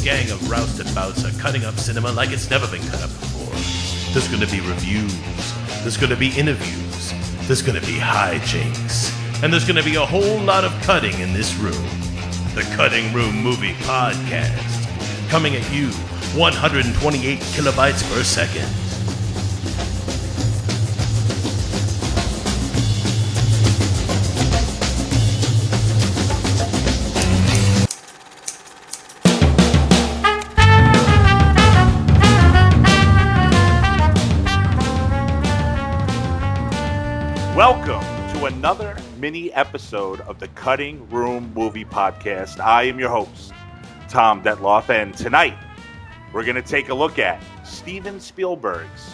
gang of roustabouts are cutting up cinema like it's never been cut up before. There's gonna be reviews, there's gonna be interviews, there's gonna be hijinks, and there's gonna be a whole lot of cutting in this room. The Cutting Room Movie Podcast, coming at you 128 kilobytes per second. Welcome to another mini episode of the Cutting Room Movie Podcast. I am your host, Tom Detloff, and tonight we're going to take a look at Stephen Spielberg's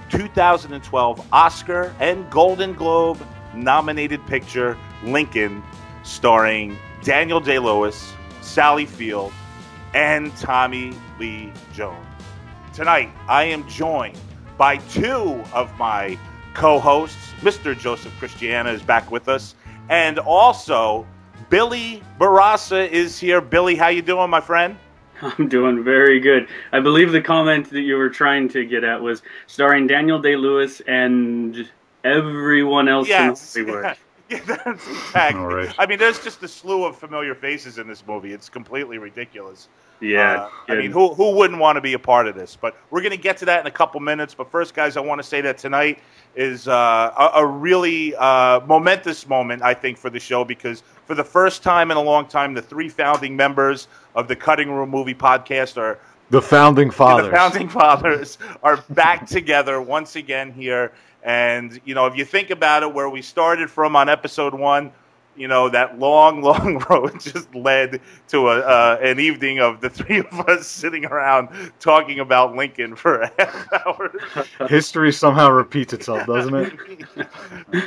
2012 Oscar and Golden Globe nominated picture, Lincoln, starring Daniel Day-Lewis, Sally Field, and Tommy Lee Jones. Tonight, I am joined by two of my co-hosts. Mr. Joseph Christiana is back with us, and also Billy Barassa is here. Billy, how you doing, my friend? I'm doing very good. I believe the comment that you were trying to get at was starring Daniel Day-Lewis and everyone else in Hollywood. Yeah, that's exactly. All right. I mean, there's just a slew of familiar faces in this movie. It's completely ridiculous. Yeah. I mean, who wouldn't want to be a part of this? But we're going to get to that in a couple minutes. But first, guys, I want to say that tonight is a really momentous moment, I think, for the show, because for the first time in a long time, the three founding members of the Cutting Room Movie Podcast are The Founding Fathers. The Founding Fathers are back together once again here. And, you know, if you think about it, where we started from on episode 1, you know, that long road just led to an evening of the three of us sitting around talking about Lincoln for a half hour. History somehow repeats itself, doesn't it?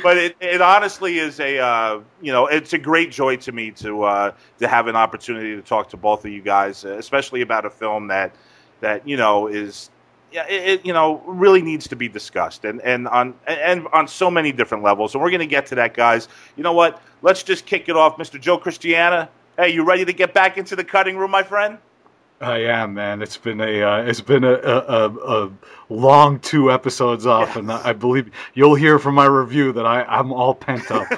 But it honestly is it's a great joy to me to have an opportunity to talk to both of you guys, especially about a film that is. Yeah, it really needs to be discussed and on so many different levels. And we're going to get to that, guys. You know what? Let's just kick it off. Mr. Joe Christiana, hey, you ready to get back into the cutting room, my friend? I am, man. It's been a long 2 episodes off, yes. And I believe you'll hear from my review that I'm all pent up.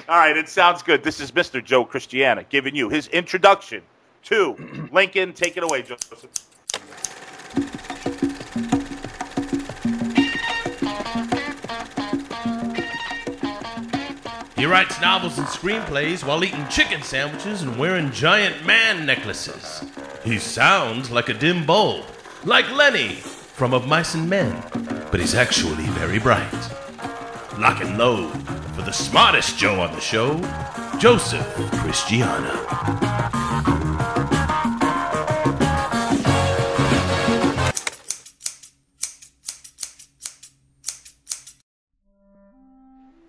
All right, it sounds good. This is Mr. Joe Christiana giving you his introduction to Lincoln. Take it away, Joseph. He writes novels and screenplays while eating chicken sandwiches and wearing giant man necklaces. He sounds like a dim bulb, like Lenny from Of Mice and Men, but he's actually very bright. Lock and load for the smartest Joe on the show, Joseph Christiana.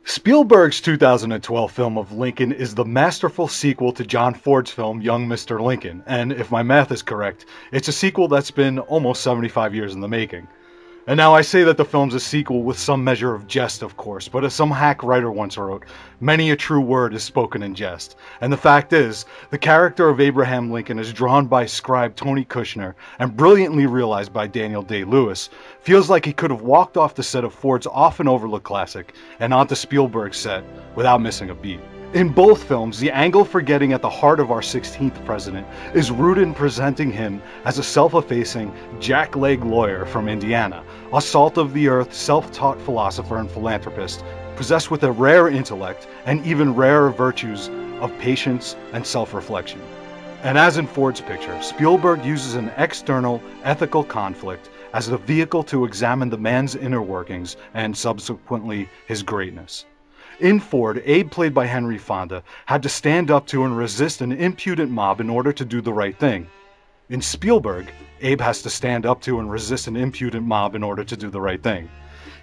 Spielberg's 2012 film of Lincoln is the masterful sequel to John Ford's film Young Mr. Lincoln, and if my math is correct, it's a sequel that's been almost 75 years in the making. And now I say that the film's a sequel with some measure of jest, of course, but as some hack writer once wrote, many a true word is spoken in jest. And the fact is, the character of Abraham Lincoln is drawn by scribe Tony Kushner and brilliantly realized by Daniel Day-Lewis, feels like he could have walked off the set of Ford's often overlooked classic and onto Spielberg's set without missing a beat. In both films, the angle for getting at the heart of our 16th president is rooted in presenting him as a self-effacing, jackleg lawyer from Indiana, a salt-of-the-earth, self-taught philosopher and philanthropist, possessed with a rare intellect and even rarer virtues of patience and self-reflection. And as in Ford's picture, Spielberg uses an external, ethical conflict as the vehicle to examine the man's inner workings and subsequently his greatness. In Ford, Abe, played by Henry Fonda, had to stand up to and resist an impudent mob in order to do the right thing. In Spielberg, Abe has to stand up to and resist an impudent mob in order to do the right thing.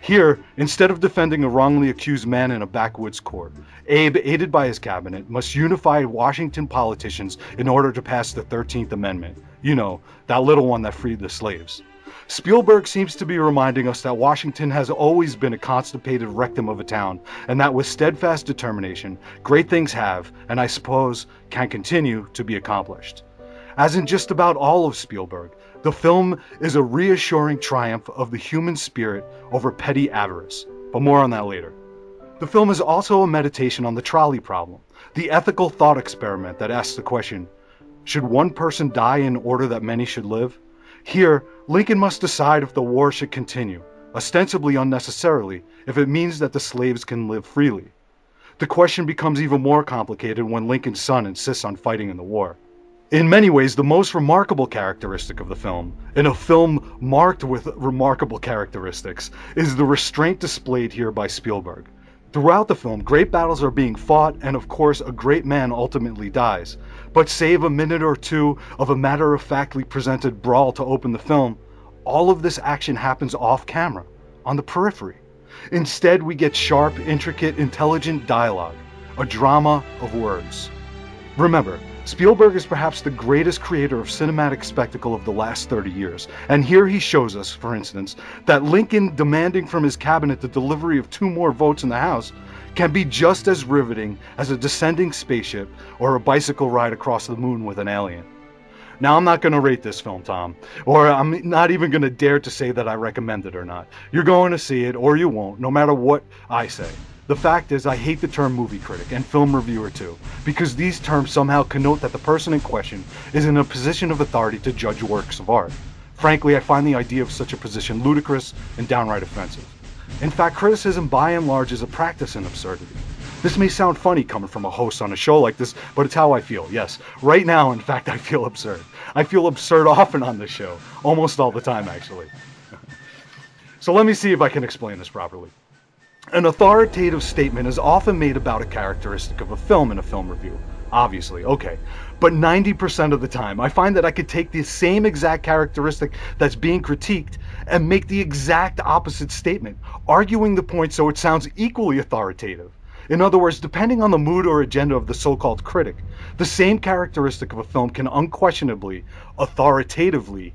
Here, instead of defending a wrongly accused man in a backwoods court, Abe, aided by his cabinet, must unify Washington politicians in order to pass the 13th Amendment. You know, that little one that freed the slaves. Spielberg seems to be reminding us that Washington has always been a constipated rectum of a town, and that with steadfast determination, great things have, and I suppose, can continue to be accomplished. As in just about all of Spielberg, the film is a reassuring triumph of the human spirit over petty avarice. But more on that later. The film is also a meditation on the trolley problem, the ethical thought experiment that asks the question, should one person die in order that many should live? Here, Lincoln must decide if the war should continue, ostensibly unnecessarily, if it means that the slaves can live freely. The question becomes even more complicated when Lincoln's son insists on fighting in the war. In many ways, the most remarkable characteristic of the film, in a film marked with remarkable characteristics, is the restraint displayed here by Spielberg. Throughout the film, great battles are being fought, and of course, a great man ultimately dies. But save a minute or two of a matter-of-factly presented brawl to open the film, all of this action happens off-camera, on the periphery. Instead, we get sharp, intricate, intelligent dialogue, a drama of words. Remember, Spielberg is perhaps the greatest creator of cinematic spectacle of the last 30 years, and here he shows us, for instance, that Lincoln demanding from his cabinet the delivery of 2 more votes in the House can be just as riveting as a descending spaceship or a bicycle ride across the moon with an alien. Now, I'm not going to rate this film, Tom, or I'm not even going to dare to say that I recommend it or not. You're going to see it, or you won't, no matter what I say. The fact is, I hate the term movie critic, and film reviewer too, because these terms somehow connote that the person in question is in a position of authority to judge works of art. Frankly, I find the idea of such a position ludicrous and downright offensive. In fact, criticism by and large is a practice in absurdity. This may sound funny coming from a host on a show like this, but it's how I feel, yes. Right now, in fact, I feel absurd. I feel absurd often on this show, almost all the time, actually. So let me see if I can explain this properly. An authoritative statement is often made about a characteristic of a film in a film review. Obviously, okay. But 90% of the time, I find that I could take the same exact characteristic that's being critiqued and make the exact opposite statement, arguing the point so it sounds equally authoritative. In other words, depending on the mood or agenda of the so-called critic, the same characteristic of a film can unquestionably, authoritatively,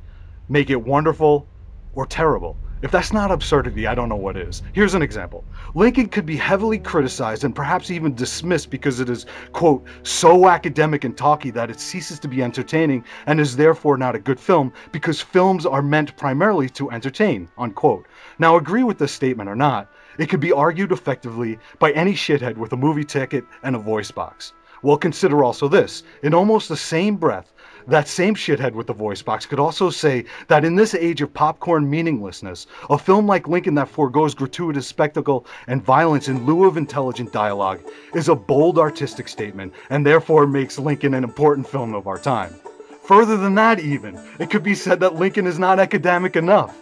make it wonderful or terrible. If that's not absurdity, I don't know what is. Here's an example. Lincoln could be heavily criticized and perhaps even dismissed because it is, quote, so academic and talky that it ceases to be entertaining and is therefore not a good film because films are meant primarily to entertain, unquote. Now, agree with this statement or not, it could be argued effectively by any shithead with a movie ticket and a voice box. Well, consider also this. In almost the same breath, that same shithead with the voice box could also say that in this age of popcorn meaninglessness, a film like Lincoln that forgoes gratuitous spectacle and violence in lieu of intelligent dialogue is a bold artistic statement and therefore makes Lincoln an important film of our time. Further than that even, it could be said that Lincoln is not academic enough,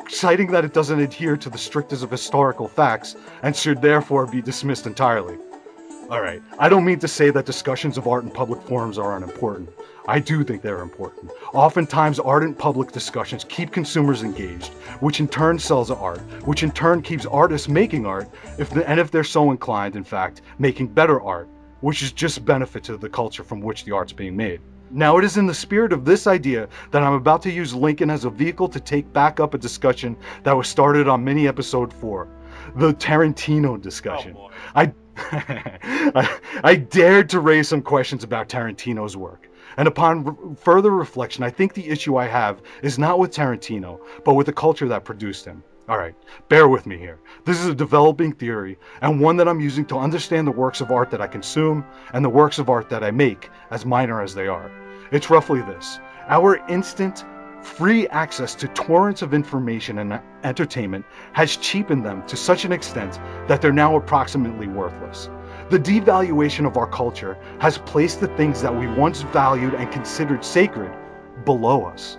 citing that it doesn't adhere to the strictest of historical facts and should therefore be dismissed entirely. Alright, I don't mean to say that discussions of art in public forums are unimportant. I do think they're important. Oftentimes, ardent public discussions keep consumers engaged, which in turn sells art, which in turn keeps artists making art, if they're so inclined, in fact, making better art, which is just benefit to the culture from which the art's being made. Now, it is in the spirit of this idea that I'm about to use Lincoln as a vehicle to take back up a discussion that was started on mini episode 4, the Tarantino discussion. Oh, I dared to raise some questions about Tarantino's work. And upon further reflection, I think the issue I have is not with Tarantino, but with the culture that produced him. Alright, bear with me here. This is a developing theory, and one that I'm using to understand the works of art that I consume, and the works of art that I make, as minor as they are. It's roughly this. Our instant, free access to torrents of information and entertainment has cheapened them to such an extent that they're now approximately worthless. The devaluation of our culture has placed the things that we once valued and considered sacred below us.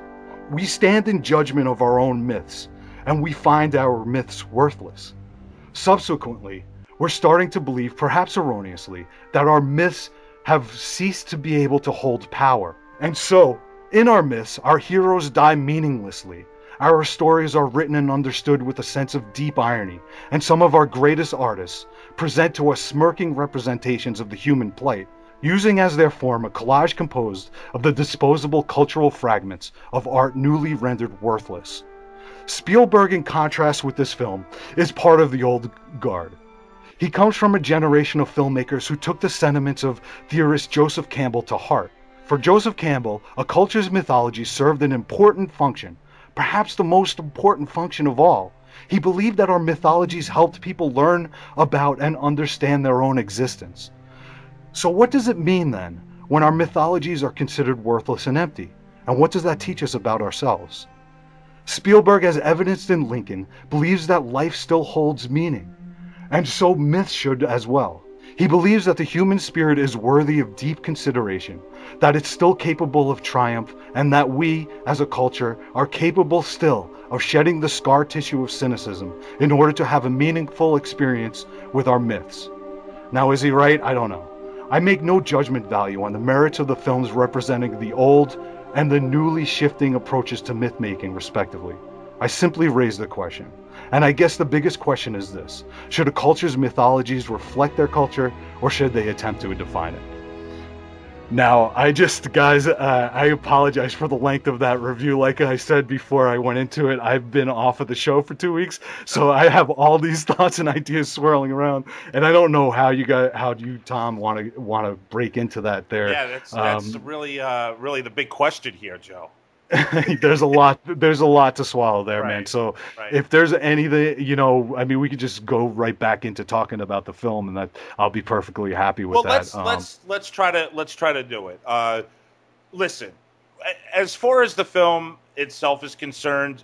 We stand in judgment of our own myths, and we find our myths worthless. Subsequently, we're starting to believe, perhaps erroneously, that our myths have ceased to be able to hold power. And so, in our myths, our heroes die meaninglessly. Our stories are written and understood with a sense of deep irony, and some of our greatest artists present to us smirking representations of the human plight, using as their form a collage composed of the disposable cultural fragments of art newly rendered worthless. Spielberg, in contrast with this film, is part of the old guard. He comes from a generation of filmmakers who took the sentiments of theorist Joseph Campbell to heart. For Joseph Campbell, a culture's mythology served an important function, perhaps the most important function of all. He believed that our mythologies helped people learn about and understand their own existence. So what does it mean then, when our mythologies are considered worthless and empty? And what does that teach us about ourselves? Spielberg, as evidenced in Lincoln, believes that life still holds meaning, and so myths should as well. He believes that the human spirit is worthy of deep consideration, that it's still capable of triumph, and that we, as a culture, are capable still of shedding the scar tissue of cynicism in order to have a meaningful experience with our myths. Now, is he right? I don't know. I make no judgment value on the merits of the films representing the old and the newly shifting approaches to myth-making, respectively. I simply raise the question. And I guess the biggest question is this: should a culture's mythologies reflect their culture, or should they attempt to define it? Now, guys, I apologize for the length of that review. Like I said before I went into it, I've been off of the show for 2 weeks, so I have all these thoughts and ideas swirling around, and I don't know how you, Tom, want to break into that there. Yeah, that's really the big question here, Joe. there's a lot to swallow there, right, man. So right. If there's anything, I mean, we could just go right back into talking about the film, and that I'll be perfectly happy with that. Let's try to do it. Listen, as far as the film itself is concerned,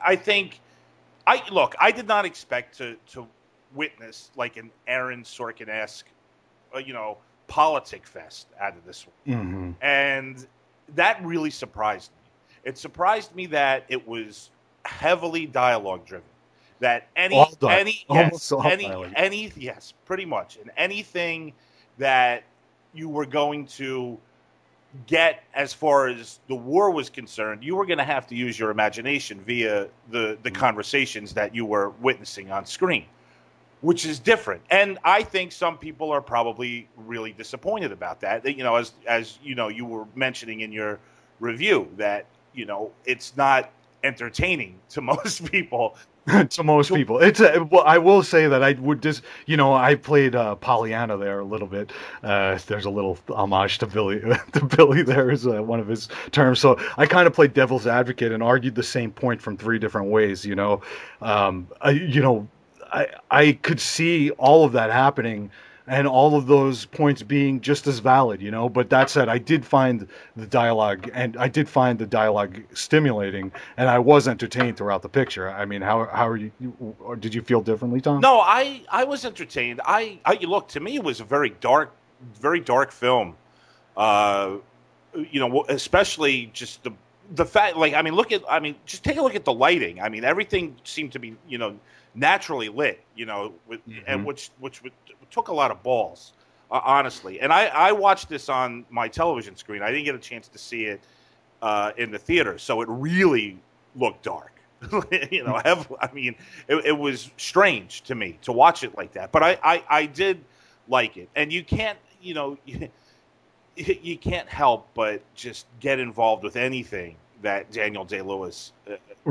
I did not expect to witness like an Aaron Sorkin-esque, politic fest out of this one, and that really surprised me. It surprised me that it was heavily dialogue driven. That pretty much, and anything that you were going to get as far as the war was concerned, you were going to have to use your imagination via the conversations that you were witnessing on screen, which is different. And I think some people are probably really disappointed about that. As you were mentioning in your review, that, it's not entertaining to most people. To most people. Well, I will say that I would just, I played Pollyanna there a little bit. There's a little homage to Billy. To Billy there is one of his terms. So I kind of played devil's advocate and argued the same point from three different ways. I could see all of that happening and all of those points being just as valid, But that said, I did find the dialogue stimulating, and I was entertained throughout the picture. I mean, how are you? Did you feel differently, Tom? No, I was entertained. Look, to me, it was a very dark film. Especially just the fact, just take a look at the lighting. I mean, everything seemed to be, naturally lit, and which took a lot of balls, honestly. And I watched this on my television screen. I didn't get a chance to see it in the theater, so it really looked dark. It was strange to me to watch it like that. But I did like it, and you can't help but just get involved with anything that Daniel Day-Lewis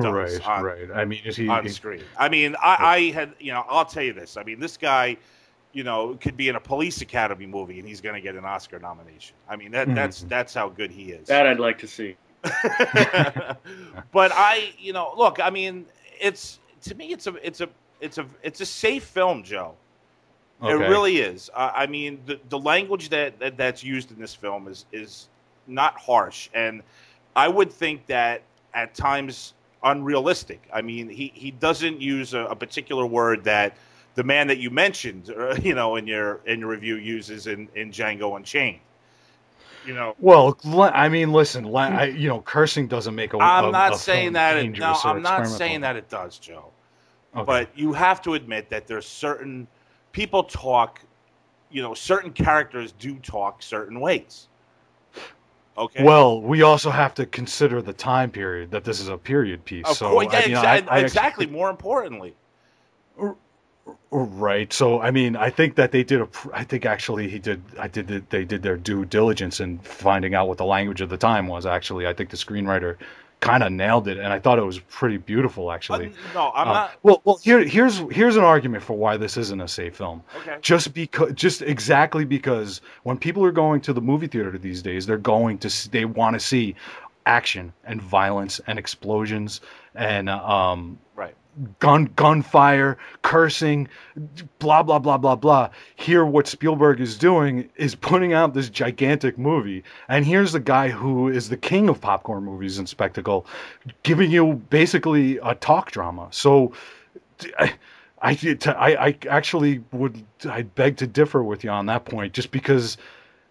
does right. I mean, on screen. I mean, I had, I'll tell you this. I mean, this guy, could be in a Police Academy movie and he's going to get an Oscar nomination. I mean, that's how good he is. That I'd like to see. But look, I mean, it's a safe film, Joe. Okay. It really is. I mean, the language that's used in this film is not harsh, and I would think that at times unrealistic. I mean, he doesn't use a particular word that the man that you mentioned, in your review uses in Django Unchained. Well, I mean, listen, cursing doesn't make a. I'm not saying that it does, Joe. Okay. But you have to admit that there's certain people talk, certain characters do talk certain ways. Okay. Well, we also have to consider the time period, that this is a period piece. Of course, exactly. More importantly, right. So, I mean, I think that they did they did their due diligence in finding out what the language of the time was. Actually, I think the screenwriter kind of nailed it, and I thought it was pretty beautiful, actually. No, I'm not. Well, here's an argument for why this isn't a safe film. Okay. Just exactly because when people are going to the movie theater these days, they want to see action and violence and explosions and Right. gunfire, cursing, blah blah blah blah blah. Here, what Spielberg is doing is putting out this gigantic movie, and here's the guy who is the king of popcorn movies and spectacle, giving you basically a talk drama. So, I actually I'd beg to differ with you on that point, just because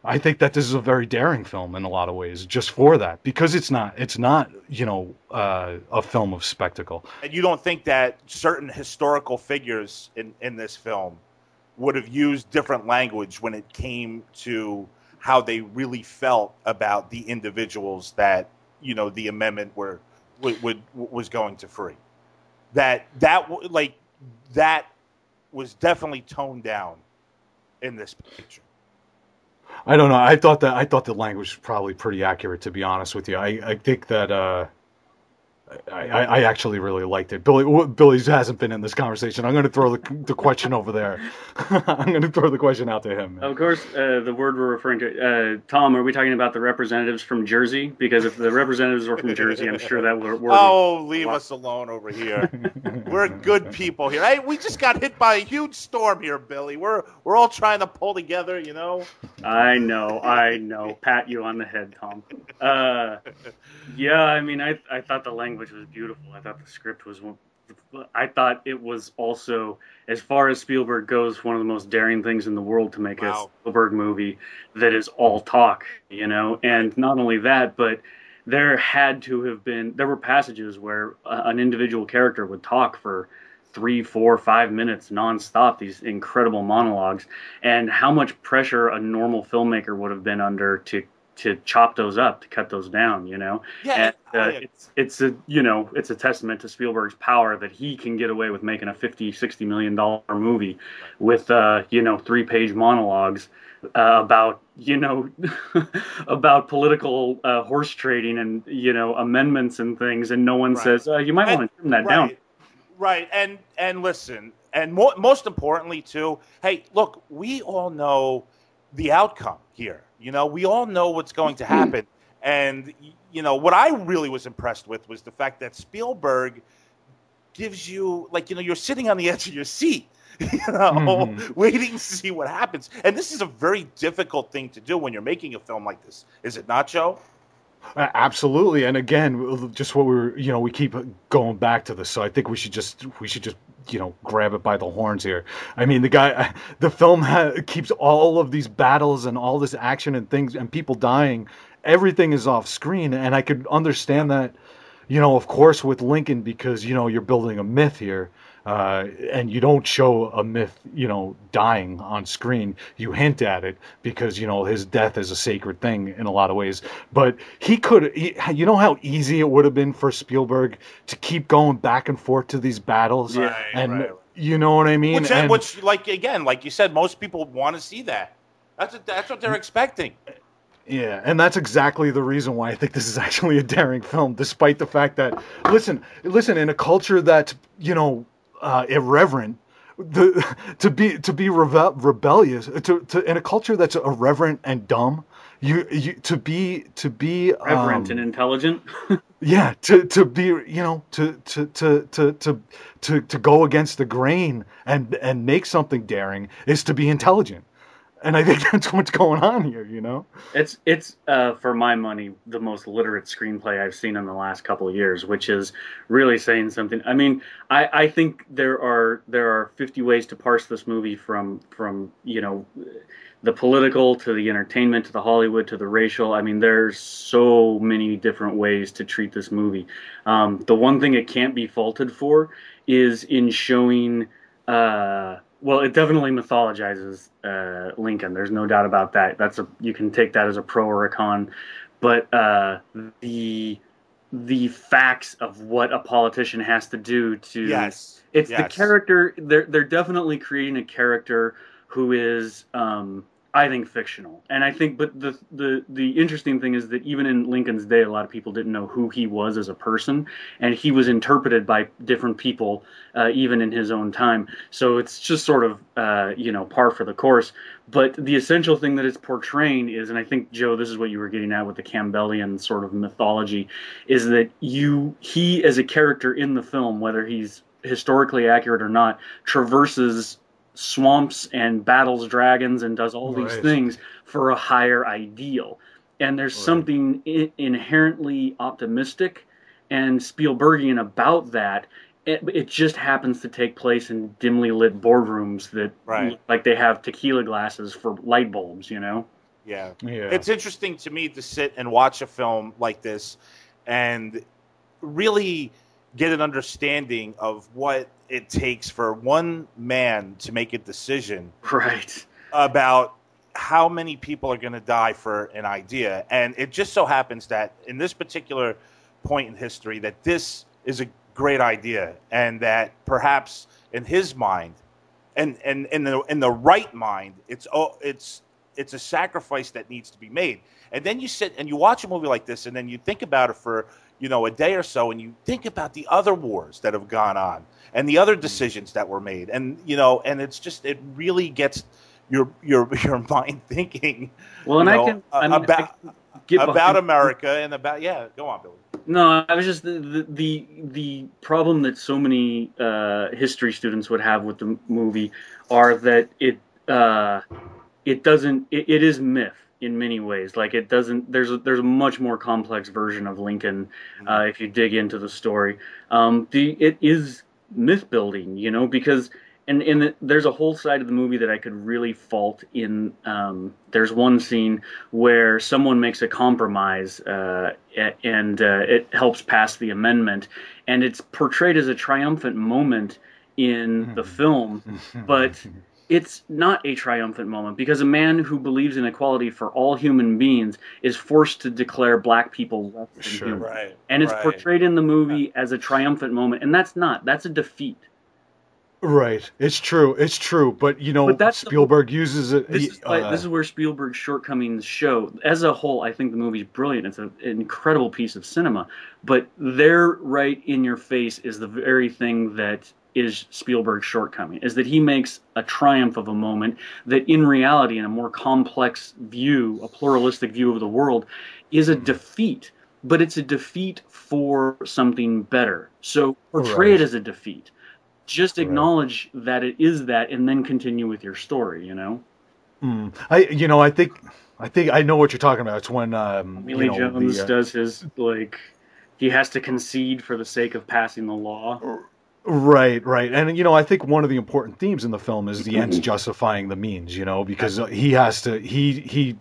I think that this is a very daring film in a lot of ways, just for that, because it's not a film of spectacle. And you don't think that certain historical figures in this film would have used different language when it came to how they really felt about the individuals that, the amendment was going to free? That was definitely toned down in this picture. I don't know. I thought the language was probably pretty accurate, to be honest with you. I think that I actually really liked it. Billy hasn't been in this conversation. I'm going to throw the question over there. I'm going to throw the question out to him. Of course, the word we're referring to, Tom, are we talking about the representatives from Jersey? Because if the representatives were from Jersey, I'm sure that we're leave us alone over here. We're good people here. Hey, we just got hit by a huge storm here, Billy. We're all trying to pull together, I know. Pat you on the head, Tom. Yeah, I mean, I thought the language was beautiful. I thought the script was I thought it was also, as far as Spielberg goes, one of the most daring things in the world to make a Spielberg movie that is all talk, and not only that, but there were passages where an individual character would talk for 3, 4, 5 minutes nonstop, these incredible monologues, and how much pressure a normal filmmaker would have been under to chop those up, to cut those down, Yeah, and it's a testament to Spielberg's power that he can get away with making a $50-60 million movie with 3-page monologues about about political horse trading and amendments and things, and no one says you might want to trim that down. Right, and listen, and most importantly too, hey, look, we all know the outcome here. We all know what's going to happen. And, what I really was impressed with was the fact that Spielberg gives you, you're sitting on the edge of your seat, waiting to see what happens. And this is a very difficult thing to do when you're making a film like this. Is it not, Joe? Absolutely. And again, just what we keep going back to this. So I think we should just grab it by the horns here. I mean, the film keeps all of these battles and all this action and things and people dying. Everything is off screen. And I could understand that, of course, with Lincoln, because, you're building a myth here. And you don't show a myth, dying on screen. You hint at it because, his death is a sacred thing in a lot of ways. But how easy it would have been for Spielberg to keep going back and forth to these battles. Right. You know what I mean? Which, like you said, most people want to see that. That's what they're expecting. Yeah, and that's exactly the reason why I think this is actually a daring film, despite the fact that, listen, in a culture that's, irreverent, to be rebellious, in a culture that's irreverent and dumb, to be reverent and intelligent. Yeah, to be to go against the grain and make something daring is to be intelligent. And I think that's what's going on here, It's for my money, the most literate screenplay I've seen in the last couple of years, which is really saying something. I mean, I think there are 50 ways to parse this movie from the political to the entertainment to the Hollywood to the racial. I mean, there's so many different ways to treat this movie. The one thing it can't be faulted for is in showing. Well, it definitely mythologizes Lincoln. There's no doubt about that. You can take that as a pro or a con, but the facts of what a politician has to do to the character. They're definitely creating a character who is I think fictional, and I think, but the interesting thing is that even in Lincoln's day, a lot of people didn't know who he was as a person, and he was interpreted by different people, even in his own time. So it's just sort of par for the course. But the essential thing that it's portraying is, and I think Joe, this is what you were getting at with the Campbellian sort of mythology, is that he as a character in the film, whether he's historically accurate or not, traverses swamps and battles dragons and does all these things for a higher ideal. And there's something inherently optimistic and Spielbergian about that. It just happens to take place in dimly lit boardrooms that look like they have tequila glasses for light bulbs, Yeah. It's interesting to me to sit and watch a film like this and really get an understanding of what it takes for one man to make a decision about how many people are going to die for an idea. And it just so happens that in this particular point in history that this is a great idea, and that perhaps in his mind and in the right mind, it's a sacrifice that needs to be made. And then you sit and you watch a movie like this, and then you think about it for a day or so, and you think about the other wars that have gone on and the other decisions that were made, and and it really gets your mind thinking. Well, and about America and about go on, Billy. No, I was just the problem that so many history students would have with the movie are that it is myth in many ways. Like it doesn't. There's a much more complex version of Lincoln if you dig into the story. It is myth building, because. And there's a whole side of the movie that I could really fault in. There's one scene where someone makes a compromise and it helps pass the amendment. And it's portrayed as a triumphant moment in the film, but it's not a triumphant moment because a man who believes in equality for all human beings is forced to declare black people less than human. Right, and it's portrayed in the movie as a triumphant moment. And that's a defeat. Right, it's true, but Spielberg uses it. This is where Spielberg's shortcomings show. As a whole, I think the movie's brilliant. It's an incredible piece of cinema, but there, right in your face, is the very thing that is Spielberg's shortcoming, is that he makes a triumph of a moment that in reality, in a more complex view, a pluralistic view of the world, is a defeat, but it's a defeat for something better. So portray it as a defeat. Just acknowledge that it is that, and then continue with your story. I think I know what you're talking about. It's when Millie Jones does his he has to concede for the sake of passing the law. Right, and I think one of the important themes in the film is the ends justifying the means. Because he has to, he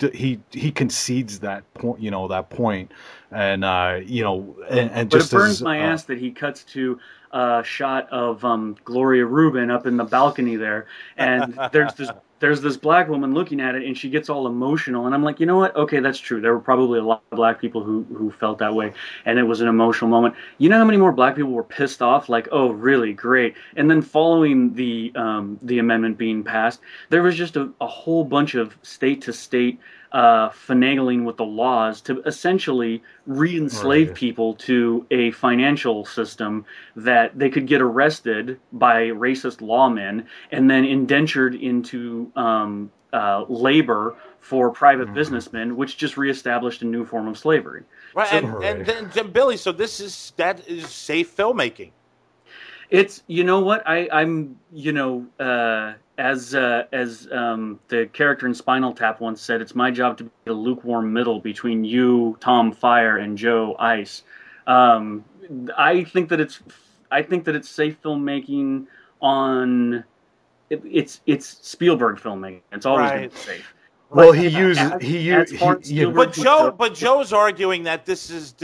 concedes that point, and and but just it burns my ass that he cuts to a shot of Gloria Rubin up in the balcony there, and there's this black woman looking at it, and she gets all emotional, and I'm like, you know what? Okay, that's true. There were probably a lot of black people who felt that way, and it was an emotional moment. You know how many more black people were pissed off? Like, oh, really? Great. And then following the amendment being passed, there was just a whole bunch of state to state finagling with the laws to essentially re-enslave people to a financial system that they could get arrested by racist lawmen and then indentured into labor for private businessmen, which just reestablished a new form of slavery. Right, and then Billy, so that is safe filmmaking. It's I'm as the character in Spinal Tap once said, it's my job to be a lukewarm middle between you, Tom Fire, and Joe Ice. I think that it's safe filmmaking on it's Spielberg filmmaking. It's always going to be safe. Well, but Joe's arguing that this is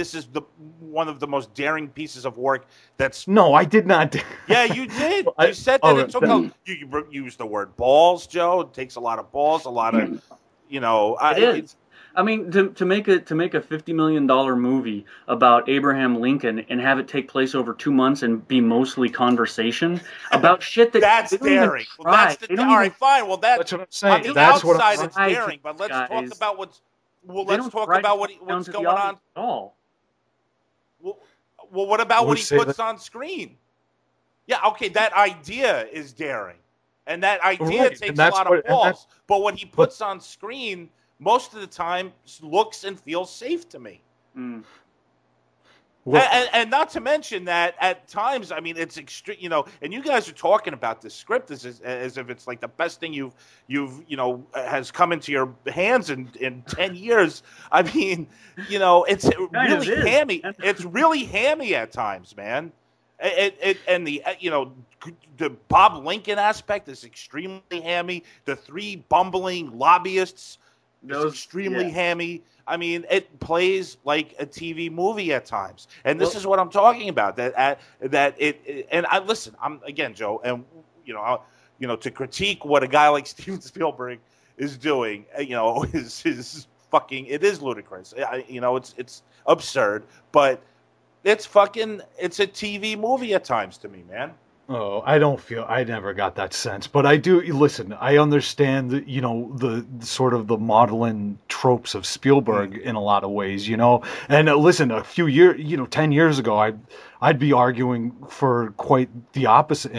one of the most daring pieces of work that's. No, I did not. Yeah, you did. You said that it took. You used the word balls, Joe. It takes a lot of balls, a lot of, It is. I mean, to make a $50 million movie about Abraham Lincoln and have it take place over 2 months and be mostly conversation about shit that That's they don't even daring. try. Well, that's They don't all even right, fine. Well, That's what I'm saying. on the That's what outside, I'm it's saying. daring. But let's talk Guys, about what's. Well, they let's don't talk try about to what's down to the going on. audience at all. Well, what about what he say puts that. on screen? Yeah, okay, that idea is daring, and that idea Right, takes and a that's lot what- of and that's- balls. But what he puts on screen most of the time looks and feels safe to me. Mm. Well, And not to mention that at times, I mean, it's extreme, and you guys are talking about this script as if it's like the best thing you've has come into your hands in 10 years. I mean, it's really hammy. It's really hammy at times, man. And the Bob Lincoln aspect is extremely hammy. The three bumbling lobbyists is extremely hammy. I mean, it plays like a TV movie at times, and this is what I'm talking about. And I listen. I'm again, Joe, and to critique what a guy like Steven Spielberg is doing, is fucking. It is ludicrous. It's absurd, but it's a TV movie at times to me, man. Oh, I never got that sense, but I do listen. I understand that, the sort of the maudlin tropes of Spielberg in a lot of ways, and listen, a few years, 10 years ago, I'd be arguing for quite the opposite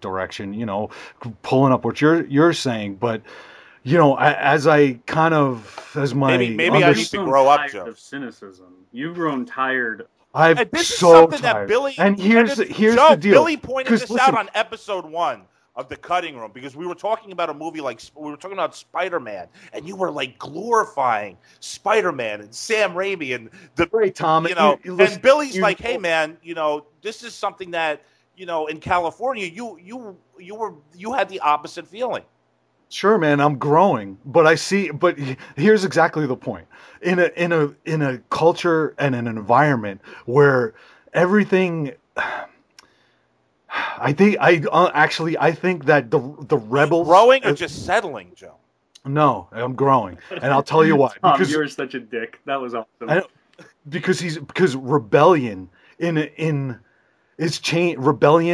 direction, pulling up what you're saying, but as I kind of, as my maybe I need to grow up, Joe. Of cynicism. You've grown tired. I'm this is so something tired. that Billy and here's the deal. Billy pointed this listen, out on episode 1 of The Cutting Room because we were talking about a movie we were talking about Spider-Man, and you were like glorifying Spider-Man and Sam Raimi and the great Tom. and Billy's like, hey man, this is something that in California you had the opposite feeling. Sure, man, I'm growing, but here's exactly the point. In a culture and an environment where everything, I think that the rebels growing or just settling, Joe. No, I'm growing, and I'll tell you why. Tom, you're such a dick. That was awesome. Because rebellion rebellion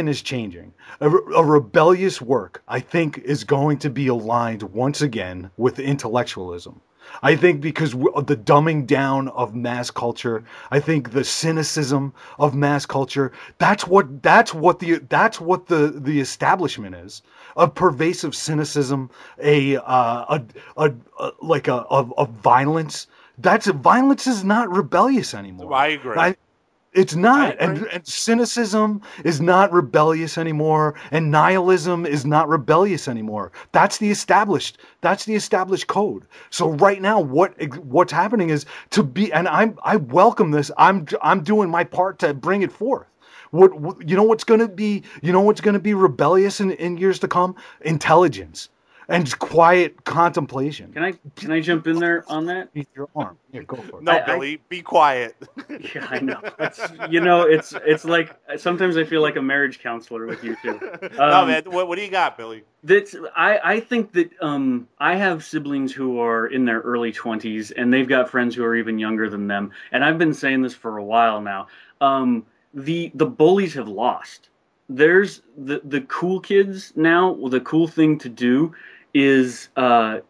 is changing. A rebellious work, I think, is going to be aligned once again with intellectualism. I think because the dumbing down of mass culture, I think the cynicism of mass culture, that's what the establishment is. A pervasive cynicism, a violence. Violence is not rebellious anymore. I agree. It's not, and cynicism is not rebellious anymore, and nihilism is not rebellious anymore. That's the established code. So right now, what's happening is and I welcome this. I'm doing my part to bring it forth. What's going to be rebellious in years to come? Intelligence and quiet contemplation. Can I jump in there on that? Your arm. Yeah, go for it. No, Billy, be quiet. Yeah, I know. It's like sometimes I feel like a marriage counselor with you too. No, man. What do you got, Billy? I think that I have siblings who are in their early 20s, and they've got friends who are even younger than them. And I've been saying this for a while now. The bullies have lost. There's the cool kids now. Well, the cool thing to do is to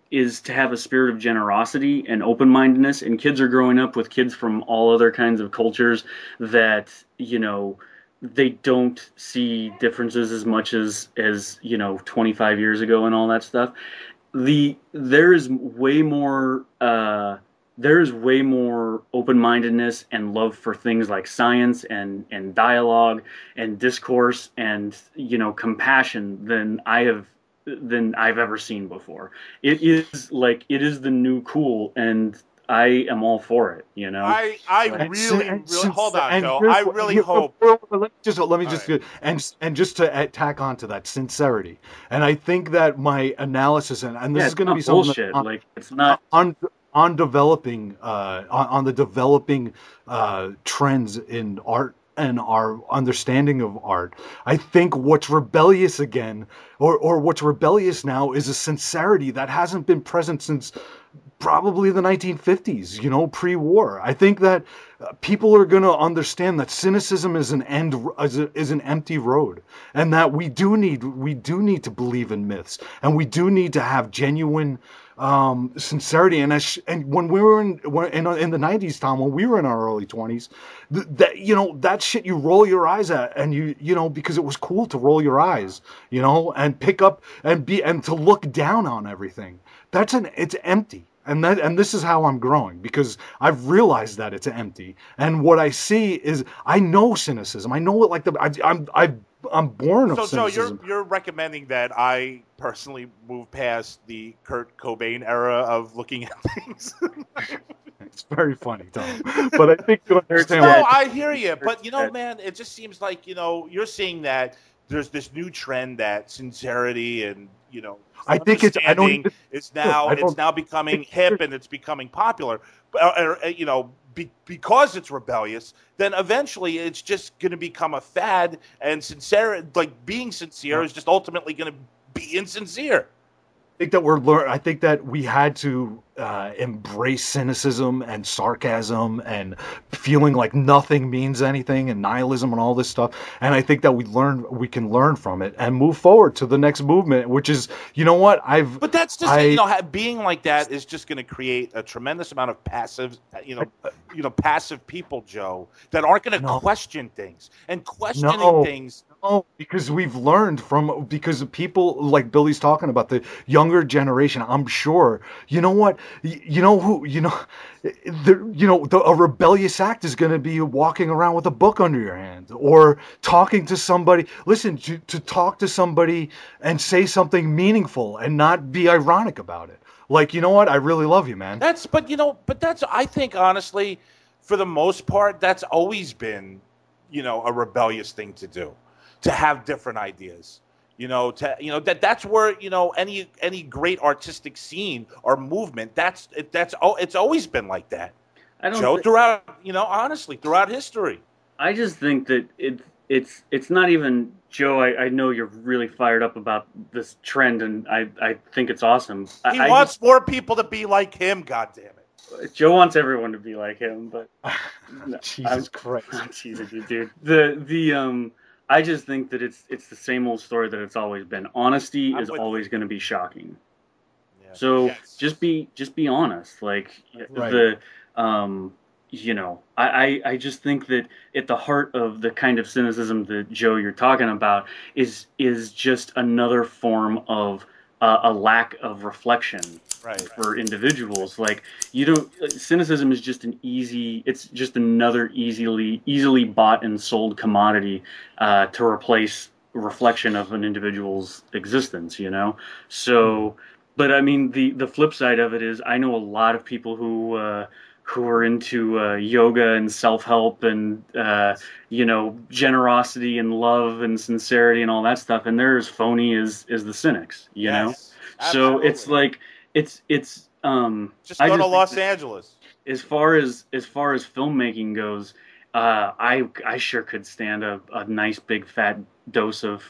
have a spirit of generosity and open-mindedness, and kids are growing up with kids from all other kinds of cultures that they don't see differences as much as 25 years ago and all that stuff. There is way more open-mindedness and love for things like science and dialogue and discourse and compassion than I've ever seen before. It is the new cool, and I am all for it. I really hold on, Joe. I really hope. Let me just to tack on to that, sincerity. And I think that my analysis and this is going to be something bullshit. It's not on developing on the developing trends in art and our understanding of art. I think what's rebellious again, or what's rebellious now, is a sincerity that hasn't been present since probably the 1950s, pre-war. I think that people are going to understand that cynicism is an empty road, and that we do need to believe in myths, and we do need to have genuine sincerity. And when we were in the 90s, Tom, when we were in our early 20s, that shit you roll your eyes at, and because it was cool to roll your eyes, and pick up and to look down on everything. It's empty. And this is how I'm growing, because I've realized that it's empty. And what I see is, I know cynicism. I know it I'm born of cynicism. So you're recommending that I personally move past the Kurt Cobain era of looking at things. It's very funny, Tom. But I think you understand. No, I hear you. But man, it just seems like you're seeing that there's this new trend that sincerity and I think it's now becoming hip and it's becoming popular. Because it's rebellious, then eventually it's just going to become a fad, and being sincere is just ultimately going to be insincere. I think that we had to embrace cynicism and sarcasm and feeling like nothing means anything and nihilism and all this stuff. And I think that we can learn from it and move forward to the next movement, which is, But that's just, being like that is just going to create a tremendous amount of passive, passive people, Joe, that aren't going to question things and questioning things. No, because we've learned because of people like Billy's talking about, the younger generation. I'm sure. You know what? A rebellious act is going to be walking around with a book under your hand, or talking to somebody. Listen, to talk to somebody and say something meaningful and not be ironic about it. Like, you know what? I really love you, man. I think, honestly, for the most part, that's always been, a rebellious thing to do. To have different ideas, that's where any great artistic scene or movement. It's always been like that. Throughout history. I just think that it's not even, Joe. I know you're really fired up about this trend, and I think it's awesome. He wants more people to be like him. God damn it. Joe wants everyone to be like him, but Jesus Christ, I'm teasing you, dude. I just think that it's the same old story that it's always been. Honesty is always going to be shocking. Yeah. So just be honest. Like, right. I just think that at the heart of the kind of cynicism that, Joe, you're talking about is just another form of a lack of reflection. Right. For individuals. Like, cynicism is just it's just another easily bought and sold commodity to replace reflection of an individual's existence, So, but I mean, the flip side of it is, I know a lot of people who are into yoga and self-help and generosity and love and sincerity and all that stuff, and they're as phony as the cynics, know. So it's like, it's just go to Los Angeles. As far as filmmaking goes, I sure could stand a nice big fat dose of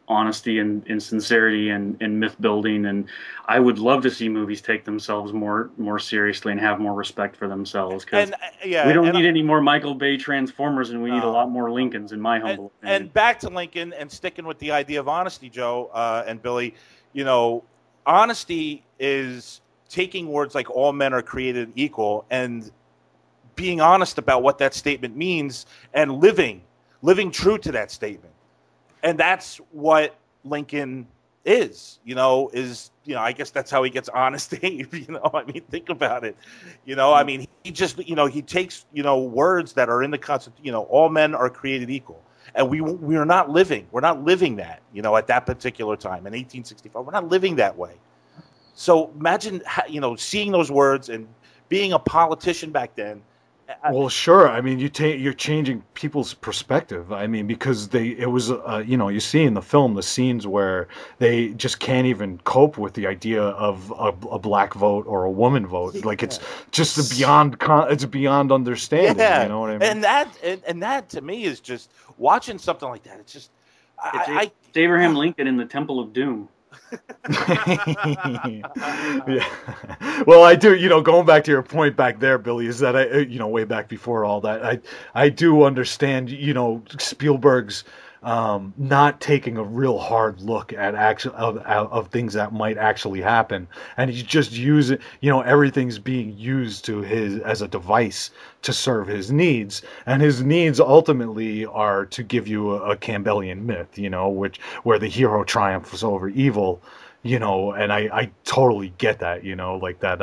honesty and sincerity and myth building, and I would love to see movies take themselves more seriously and have more respect for themselves, because we don't need any more Michael Bay Transformers, and we need a lot more Lincolns, in my humble opinion. And back to Lincoln, and sticking with the idea of honesty, Joe and Billy, honesty is taking words like all men are created equal and being honest about what that statement means and living true to that statement. And that's what Lincoln is, I guess that's how he gets honest Abe, think about it. He just, he takes, words that are in the Constitution, all men are created equal. And we're not living that, at that particular time in 1865. We're not living that way. So imagine, seeing those words and being a politician back then. Well, sure. I mean, you're changing people's perspective. I mean, because you see in the film the scenes where they just can't even cope with the idea of a black vote or a woman vote. Like, it's just beyond understanding. Yeah. You know what I mean? And that to me is just watching something like that. It's just it's Abraham Lincoln in the Temple of Doom. Yeah. Well, I do, going back to your point back there, Billy, is that way back before all that, I do understand, Spielberg's not taking a real hard look at of things that might actually happen, and he's just using, everything's being used as a device to serve his needs, and his needs ultimately are to give you a Campbellian myth, where the hero triumphs over evil. And I totally get that, like that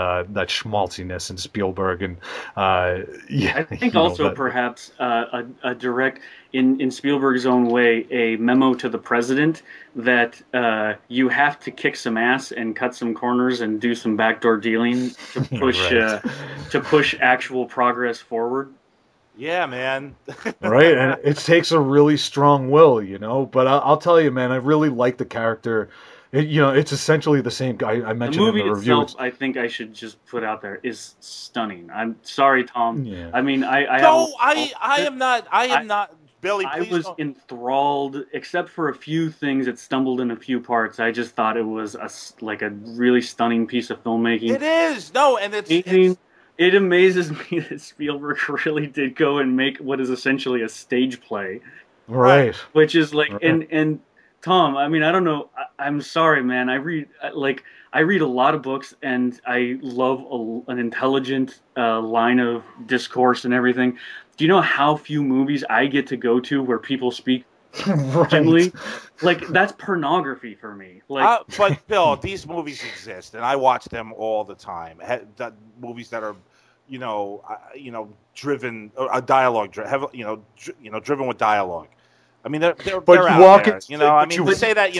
schmaltziness in Spielberg, and yeah. I think also perhaps a direct, in Spielberg's own way, a memo to the president that you have to kick some ass and cut some corners and do some backdoor dealing to push to push actual progress forward. Yeah, man. Right, and it takes a really strong will, But I'll tell you, man, I really like the character. It's essentially the same guy I mentioned in the review. The movie itself, I think I should just put out there, is stunning. I'm sorry, Tom. Yeah. I mean, I am not. Billy, please. I was enthralled, except for a few things that stumbled in a few parts. I just thought it was like a really stunning piece of filmmaking. It is. No, and it amazes me that Spielberg really did go and make what is essentially a stage play. Right. Which is like, and Tom, I mean, I don't know. I'm sorry, man. I read a lot of books, and I love an intelligent line of discourse and everything. Do you know how few movies I get to go to where people speak gently? Like, that's pornography for me. Like, but Bill, these movies exist, and I watch them all the time. Movies that are, driven, dialogue, driven with dialogue. I mean, they're out there. I mean, to say that,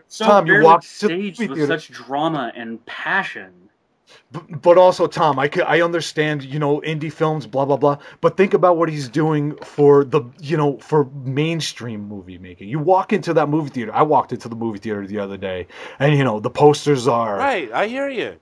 Tom, you walk stage with such drama and passion. But also, Tom, I understand, indie films, blah blah blah. But think about what he's doing for for mainstream movie making. You walk into that movie theater. I walked into the movie theater the other day, and the posters are right. I hear you.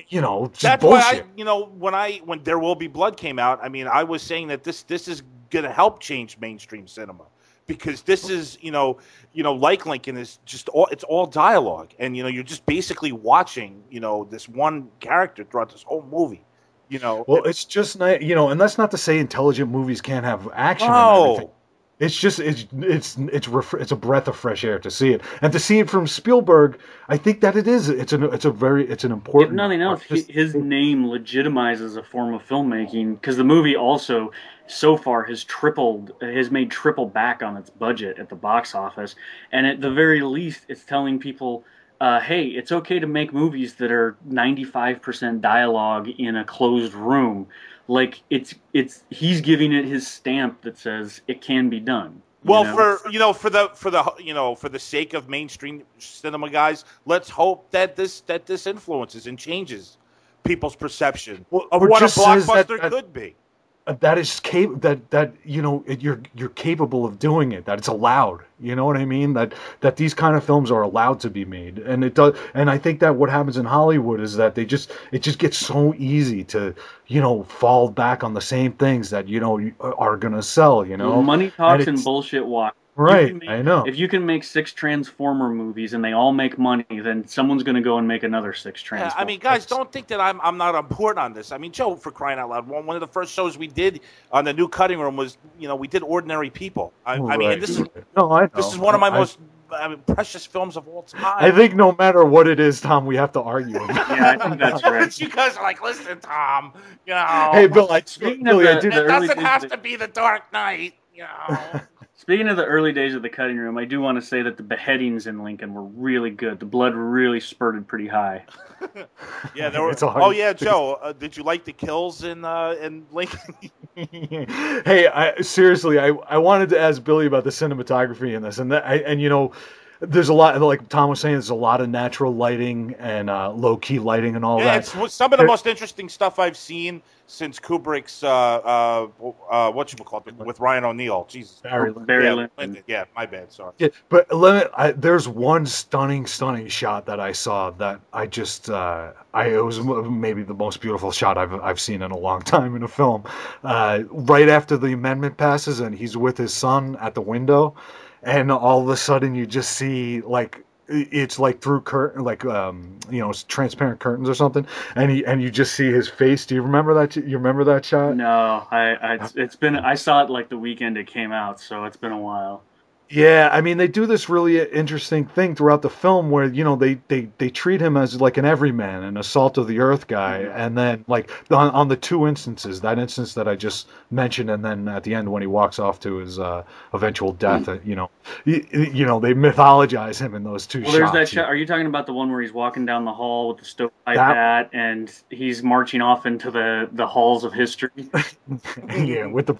Just that's bullshit. Why when There Will Be Blood came out, I mean, I was saying that this is going to help change mainstream cinema. Because this is, like Lincoln is just it's all dialogue, and you're just basically watching, this one character throughout this whole movie, Well, it's just not, and that's not to say intelligent movies can't have action. No. And everything. It's just it's a breath of fresh air to see it, and to see it from Spielberg. I think that it's an important. If nothing else, his name legitimizes a form of filmmaking, because the movie also so far has made triple back on its budget at the box office, and at the very least, it's telling people, hey, it's okay to make movies that are 95% dialogue in a closed room. Like, he's giving it his stamp that says it can be done. Well, for the sake of mainstream cinema, guys, let's hope that this influences and changes people's perception of what a blockbuster could be. That is you're capable of doing it. That it's allowed. You know what I mean? That these kind of films are allowed to be made, and it does. And I think that what happens in Hollywood is that it just gets so easy to fall back on the same things that are gonna sell. Money talks and bullshit walks. Right, I know. If you can make 6 Transformer movies and they all make money, then someone's going to go and make another 6 Transformers. Yeah, I mean, guys, don't think that I'm not on board on this. I mean, Joe, for crying out loud, one of the first shows we did on the new cutting room was, we did Ordinary People. I mean, this is one of my most precious films of all time. I think no matter what it is, Tom, we have to argue. Yeah, I think that's right. You guys are like, listen, Tom, Hey, Bill, it doesn't have to be The Dark Knight, Speaking of the early days of the cutting room, I do want to say that the beheadings in Lincoln were really good. The blood really spurted pretty high. Yeah, there were. Oh yeah, Joe, did you like the kills in Lincoln? Hey, seriously, I wanted to ask Billy about the cinematography in this, and there's a lot, like Tom was saying, there's a lot of natural lighting and low-key lighting and all that. It's some of the most interesting stuff I've seen since Kubrick's with Ryan O'Neal. Jesus, Barry Lyndon. Yeah, my bad. Sorry. Yeah, but there's one stunning shot that I saw that I just it was maybe the most beautiful shot I've seen in a long time in a film. Right after the amendment passes and he's with his son at the window. And all of a sudden, you just see like it's like through curtain, like it's transparent curtains or something, and you just see his face. Do you remember that? You remember that shot? No, it's been, I saw it like the weekend it came out, so it's been a while. Yeah, I mean, they do this really interesting thing throughout the film where, they treat him as like an everyman, an assault of the earth guy. Mhm. And then, like, on the two instances, that instance that I just mentioned, and then at the end when he walks off to his eventual death, they mythologize him in those two Well, there's that shots. shot. Are you talking about the one where he's walking down the hall with the stovepipe That- hat and he's marching off into the halls of history? Yeah, with the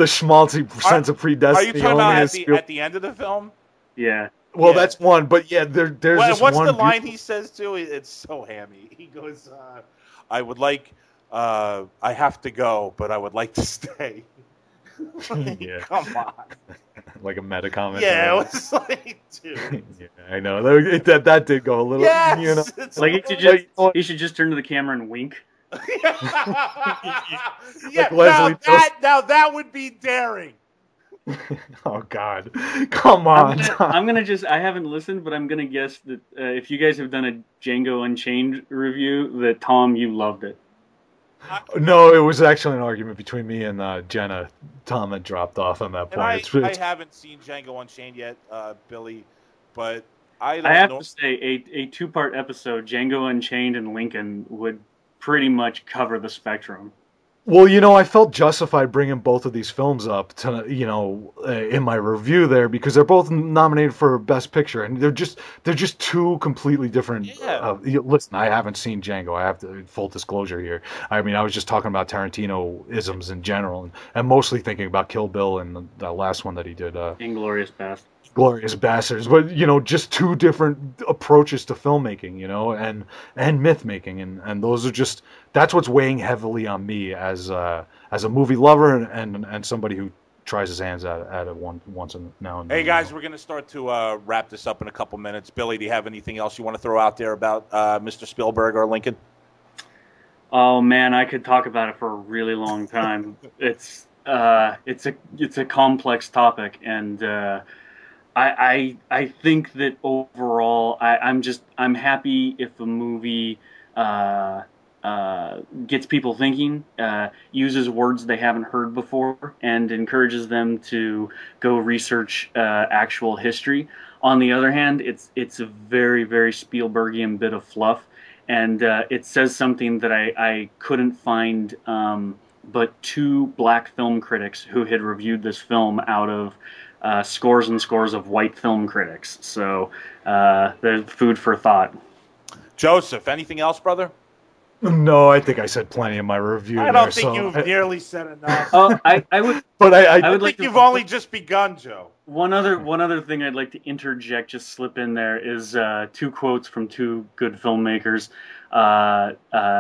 schmaltzy sense of Are you predestiny. talking about only at the end of the film? Yeah. Well, Yeah. that's one, but yeah, there's this What's one the line he says too? It's so hammy. He goes, "I would like, I have to go, but I would like to stay." Yeah. Come on. Like a meta comment. Yeah, it was like, dude. Yeah, I know that did go a little. Yes. It's Like he should just turn to the camera and wink. Yeah, Leslie now that would be daring. Oh God, come on. I'm gonna just, I haven't listened, but I'm gonna guess that if you guys have done a Django Unchained review, that Tom, you loved it. No, it was actually an argument between me and Jenna. Tom had dropped off on that And point. I haven't seen Django Unchained yet, Billy, but I have don't know. to say, a two-part episode, Django Unchained and Lincoln, would pretty much cover the spectrum. Well, I felt justified bringing both of these films up to, in my review there because they're both nominated for Best Picture, and they're just two completely different. Yeah. Listen, I haven't seen Django. I have to full disclosure here. I mean, I was just talking about Tarantino isms in general, and mostly thinking about Kill Bill and the last one that he did, Inglorious Bastards. Glorious Bastards, but just two different approaches to filmmaking, and myth making, and those are just that's what's weighing heavily on me as a movie lover and somebody who tries his hands at it once now and then. Hey guys, we're gonna start to wrap this up in a couple minutes. Billy, do you have anything else you want to throw out there about Mr. Spielberg or Lincoln? Oh man, I could talk about it for a really long time. It's a complex topic, and I think that overall, I'm happy if a movie gets people thinking, uses words they haven't heard before, and encourages them to go research actual history. On the other hand, it's a very, very Spielbergian bit of fluff, and it says something that I couldn't find but two black film critics who had reviewed this film out of scores and scores of white film critics. So there's food for thought. Joseph, anything else, brother? No, I think I said plenty in my review. I don't think you've nearly said enough. I would. But I would I like think to. you've only just begun, Joe. One other thing I'd like to interject, just slip in there, is two quotes from two good filmmakers.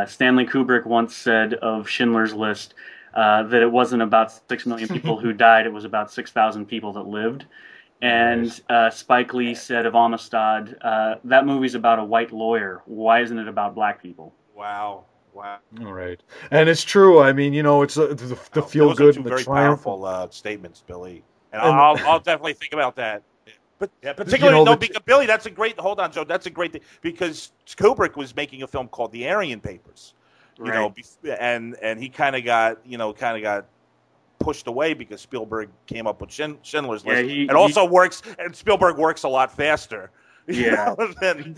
Stanley Kubrick once said of Schindler's List that it wasn't about 6 million people who died, it was about 6,000 people that lived. And Spike Lee said of Amistad, that movie's about a white lawyer. Why isn't it about black people? Wow. All right, and it's true. I mean, it's the feel good, Those are two the very triumph. powerful statements, Billy. And I'll definitely think about that. But particularly, because Billy, that's a great. Hold on, Joe. That's a great thing because Kubrick was making a film called The Aryan Papers, and he kind of got pushed away because Spielberg came up with Schindler's List, and Spielberg works a lot faster. Yeah,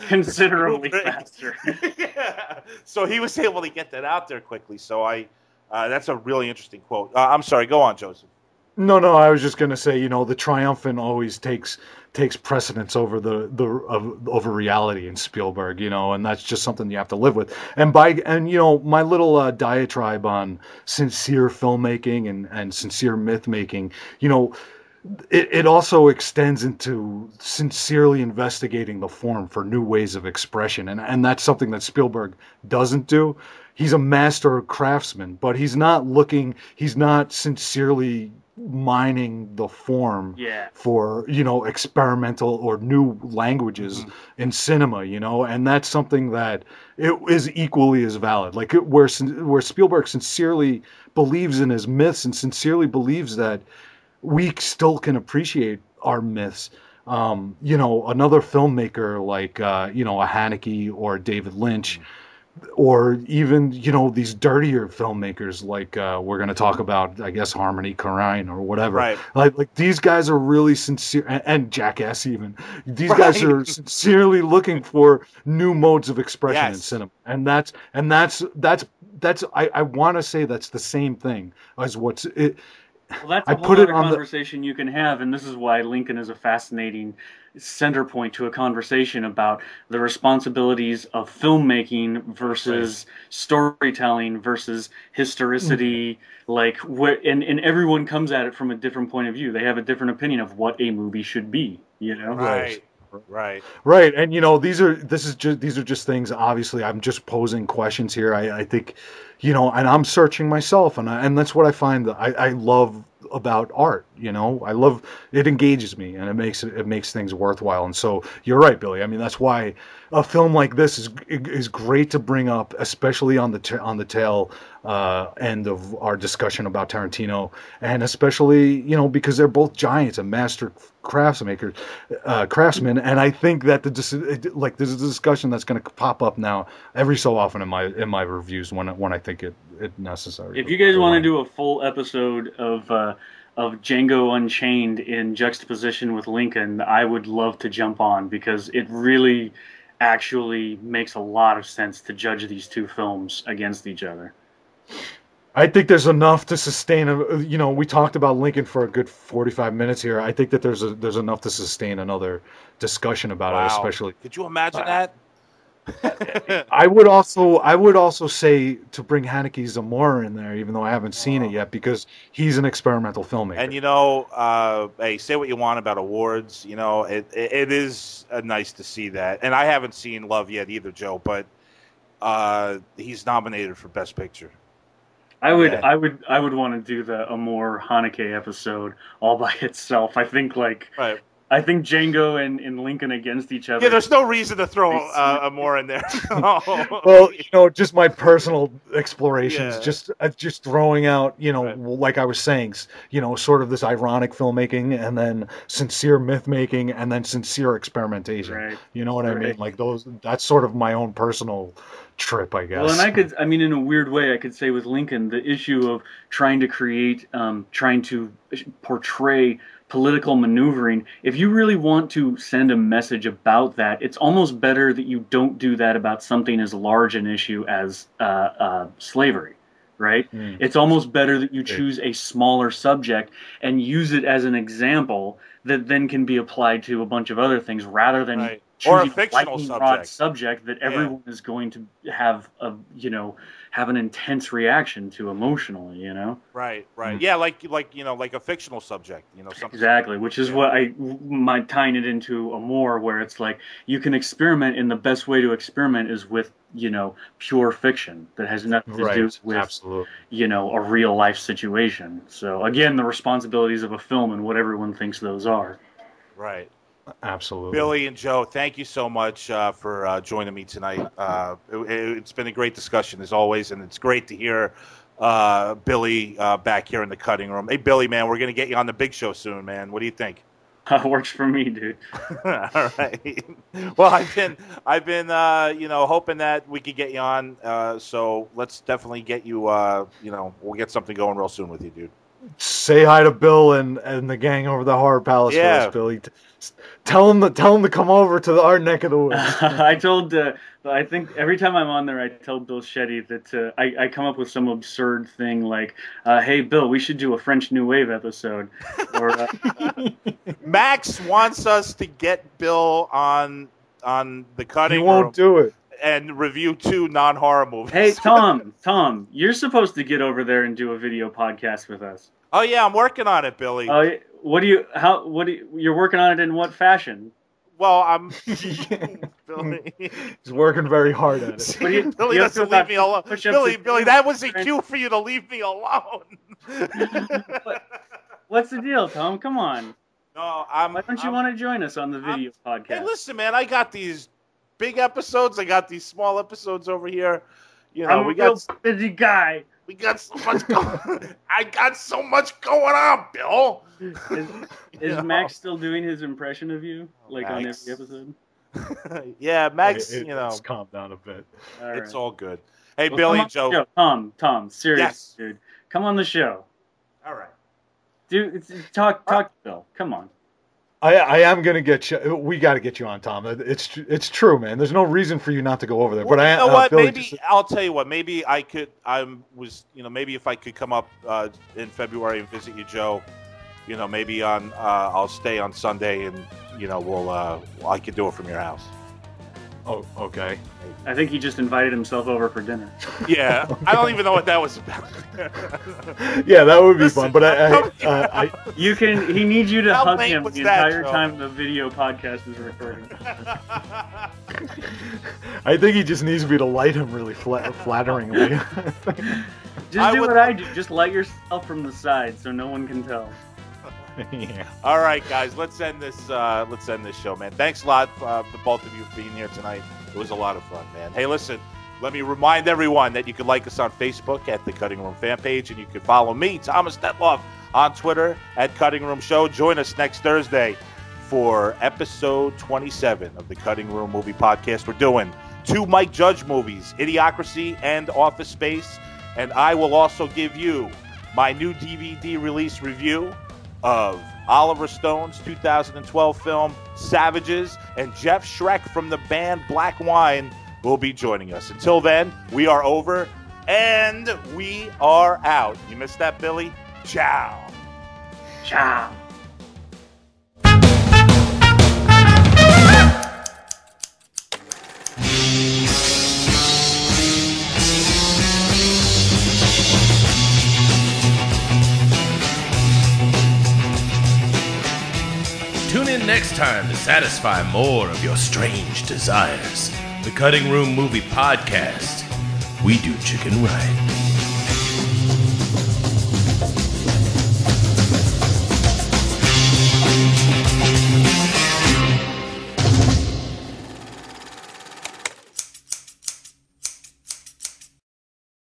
considerably faster. Yeah, so he was able to get that out there quickly. So that's a really interesting quote. I'm sorry. Go on, Joseph. No, I was just gonna say, the triumphant always takes precedence over over reality in Spielberg, and that's just something you have to live with. And my little diatribe on sincere filmmaking and sincere myth making, it also extends into sincerely investigating the form for new ways of expression, and that's something that Spielberg doesn't do. He's a master craftsman, but he's not sincerely mining the form for experimental or new languages in cinema, and that's something that it is equally as valid. Like where Spielberg sincerely believes in his myths and sincerely believes that we still can appreciate our myths. Another filmmaker like a Haneke or David Lynch, or even these dirtier filmmakers like we're going to talk about, I guess, Harmony Korine or whatever. Right. Like these guys are really sincere, and Jackass even. These guys are sincerely looking for new modes of expression in cinema, and that's I want to say that's the same thing as what's it. Well, that's a whole other conversation you can have, and this is why Lincoln is a fascinating center point to a conversation about the responsibilities of filmmaking versus storytelling versus historicity. And everyone comes at it from a different point of view. They have a different opinion of what a movie should be. Right. And these are just things. Obviously, I'm just posing questions here. I think, and I'm searching myself, and that's what I find that I love about art. I love it, engages me, and it makes things worthwhile. And so you're right, Billy. I mean, that's why a film like this is great to bring up, especially on the tail end of our discussion about Tarantino, and especially because they're both giants and master craftsmen. And I think that there's a discussion that's going to pop up now every so often in my reviews when I think it necessary. If you guys want to do a full episode of Django Unchained in juxtaposition with Lincoln, I would love to jump on, because it really actually makes a lot of sense to judge these two films against each other. I think there's enough to sustain. We talked about Lincoln for a good 45 minutes here. I think that there's enough to sustain another discussion about it, especially. Could you imagine that? I would also say to bring Haneke Zamora in there, even though I haven't seen it yet, because he's an experimental filmmaker. And hey, say what you want about awards. It is nice to see that. And I haven't seen Love yet either, Joe, but he's nominated for Best Picture. I would want to do the Amor Haneke episode all by itself. I think I think Django and Lincoln against each other. Yeah, there's no reason to throw Amor in there. Well, just my personal explorations, just throwing out, like I was saying, sort of this ironic filmmaking, and then sincere myth making, and then sincere experimentation. Right. You know what I mean? Like that's sort of my own personal trip, I guess. Well, and in a weird way, I could say with Lincoln, the issue of trying to portray political maneuvering, if you really want to send a message about that, it's almost better that you don't do that about something as large an issue as slavery, right? It's almost better that you choose a smaller subject and use it as an example that then can be applied to a bunch of other things, rather than or a fictional subject that everyone is going to have an intense reaction to emotionally, Right. Yeah, like a fictional subject, something. Exactly, which is what my tying it into Amor, where it's like you can experiment, and the best way to experiment is with pure fiction that has nothing to do with a real life situation. So again, the responsibilities of a film and what everyone thinks those are. Right. Absolutely. Billy and Joe, thank you so much for joining me tonight. It's been a great discussion as always, and it's great to hear Billy back here in the cutting room. Hey, Billy, man, we're going to get you on the big show soon, man. What do you think? Works for me, dude. All right. Well, I've been hoping that we could get you on. So let's definitely get you. We'll get something going real soon with you, dude. Say hi to Bill and the gang over the Horror Palace for us, Billy. Tell them to come over to our neck of the woods. I think every time I'm on there, I tell Bill Shetty that I come up with some absurd thing like, "Hey, Bill, we should do a French New Wave episode." Or Max wants us to get Bill on the cutting room. He won't do it. And review 2 non-horror movies. Hey, Tom, you're supposed to get over there and do a video podcast with us. Oh yeah, I'm working on it, Billy. You're working on it in what fashion? Well, I'm Billy. He's working very hard at it. Billy doesn't leave me alone. Billy, that was a cue for you to leave me alone. What's the deal, Tom? Come on. No, why don't you want to join us on the video podcast? Hey, listen, man, I got these big episodes. I got these small episodes over here. I'm a real busy guy. We got so much going. I got so much going on, Bill. Is Max still doing his impression of you, like Max. on every episode? Yeah, Max. It's calmed down a bit. It's all good. Hey, Well, Billy and Joe. Tom, seriously, Yes. dude, come on the show. All right. Dude, talk to Bill. Come on. I am gonna get you. We got to get you on, Tom. It's true, man. There's no reason for you not to go over there. Well, but you know what? Billy Maybe I'll tell you what. Maybe I could. Maybe if I could come up in February and visit you, Joe. Maybe I'll stay on Sunday, and I could do it from your house. Oh, okay. I think he just invited himself over for dinner. Yeah, I don't even know what that was about. Yeah, that would be fun. But He needs you to How hug lame him was the that, entire Joe? time the video podcast is recording. I think he just needs me to light him really flatteringly. Just do what I do. Just light yourself from the side so no one can tell. Yeah. All right, guys, let's end this show, man. Thanks a lot for both of you for being here tonight. It was a lot of fun, man. Hey, listen, let me remind everyone that you can like us on Facebook at the Cutting Room fan page, and you can follow me, Thomas Detloff, on Twitter at Cutting Room Show. Join us next Thursday for episode 27 of the Cutting Room Movie Podcast. We're doing 2 Mike Judge movies, Idiocracy and Office Space, and I will also give you my new DVD release review of Oliver Stone's 2012 film Savages, and Jeff Schreck from the band Black Wine will be joining us. Until then, we are over and we are out. You missed that, Billy? Ciao. Ciao. Tune in next time to satisfy more of your strange desires. The Cutting Room Movie Podcast. We do chicken right.